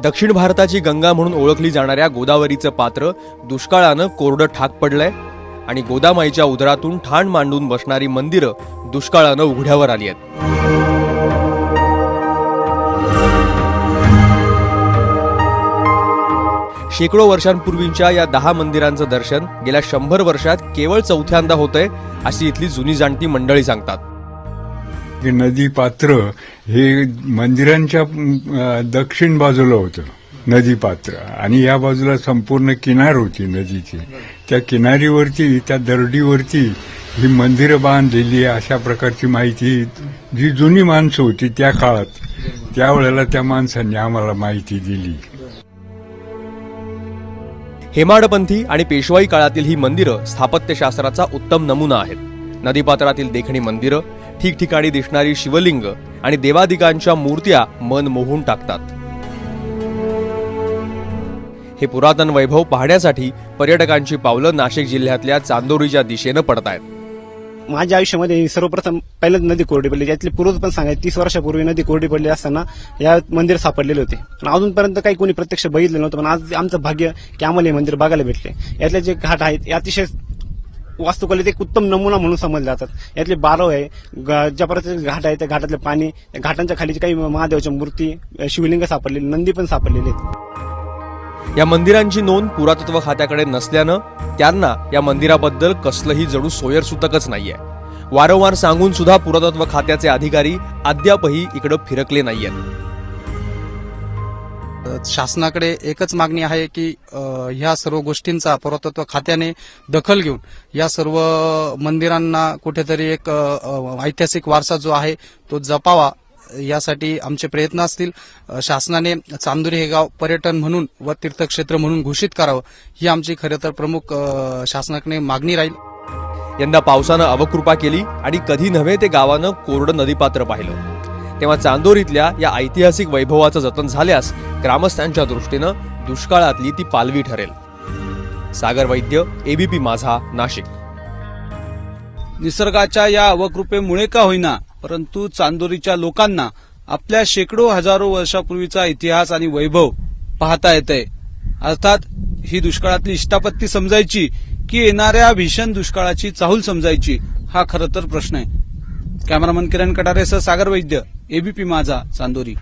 दक्षिण भारताची गंगा म्हणून ओळखली जाणाऱ्या गोदावरीचं पात्र दुष्काळानं कोरडं ठाक पडलंय आणि गोदामाईच्या उदरातून ठाण मांडून बसणारी मंदिरं दुष्काळानं उघड्यावर आली आहेत. शेकडो वर्षांपूर्वींच्या या 10 मंदिरांचं दर्शन गेल्या 100 वर्षात केवळ चौथ्यांदा होतंय अशी इथली जुनी जाणती मंडळी सांगतात. नदी पात्र हे मंदिरांच्या दक्षिण बाजूला होतं नदी पात्र आणि या बाजूला संपूर्ण किनार होती नदीची. त्या किनारीवरती त्या दरडीवरती ही मंदिरं बांधलेली अशा प्रकारची माहिती जी जुनी माणसं होती त्या काळात त्यावेळेला त्या माणसांनी आम्हाला माहिती दिली. हेमाडपंथी आणि पेशवाई काळातील ही मंदिरं स्थापत्यशास्त्राचा उत्तम नमुना आहेत. नदीपात्रातील देखणी मंदिरं, ठिकठिकाणी दिसणारी शिवलिंग आणि देवादिकांच्या मूर्त्या मन मोहून टाकतात. हे पुरातन वैभव पाहण्यासाठी पर्यटकांची पावलं नाशिक जिल्ह्यातल्या चांदोरीच्या दिशेनं पडतायत. माझ्या आयुष्यामध्ये सर्वप्रथम पहिल्यांदा नदी कोरडी पडली. यातले पूर्वज पण सांगायचे 30 वर्षापूर्वी नदी कोरडी पडली असताना या मंदिर सापडलेले होते. पण अजूनपर्यंत काही कोणी प्रत्यक्ष बघितलं नव्हतं. पण आज आमचं भाग्य की आम्हाला हे मंदिर बघायला भेटले. यातले जे घाट आहेत हे अतिशय वास्तुकलेत एक उत्तम नमुना म्हणून समजले जातात. यातले बारव आहे, ज्या प्रकारचे घाट आहे त्या घाटातले पाणी, घाटांच्या खाली काही महादेवाच्या मूर्ती, शिवलिंग सापडलेले, नंदी पण सापडलेले आहेत. या मंदिरांची नोंद पुरातत्व खात्याकडे नसल्यानं त्यांना या मंदिराबद्दल कसलंही जणू सोयरसूतकच नाहीये. वारंवार सांगून सुद्धा पुरातत्व खात्याचे अधिकारी अद्यापही इकडे फिरकले नाहीयेत. शासनाकडे एकच मागणी आहे की ह्या सर्व गोष्टींचा पुरातत्व खात्याने दखल घेऊन या सर्व मंदिरांना कुठेतरी एक ऐतिहासिक वारसा जो आहे तो जपावा, यासाठी आमचे प्रयत्न असतील. शासनाने चांदोरी हे गाव पर्यटन म्हणून व तीर्थक्षेत्र म्हणून घोषित करावं ही आमची खरं तर प्रमुख शासनाकडे मागणी राहील. यंदा पावसानं अवकृपा केली आणि कधी नव्हे ते गावानं कोरडं नदीपात्र पाहिलं. तेव्हा चांदोरीतल्या या ऐतिहासिक वैभवाचं जतन झाल्यास ग्रामस्थांच्या दृष्टीनं दुष्काळातली ती पालवी ठरेल. सागर वैद्य, एबीपी माझा, नाशिक. निसर्गाच्या या अवकृपेमुळे का होईना परंतु चांदोरीच्या लोकांना आपल्या शेकडो हजारो वर्षापूर्वीचा इतिहास आणि वैभव पाहता येतंय. अर्थात ही दुष्काळातली इष्टापत्ती समजायची की येणाऱ्या भीषण दुष्काळाची चाहूल समजायची, हा खरं तर प्रश्न आहे. कॅमेरामन किरण कटारेसह सागर वैद्य, एबीपी माझा, चांदोरी.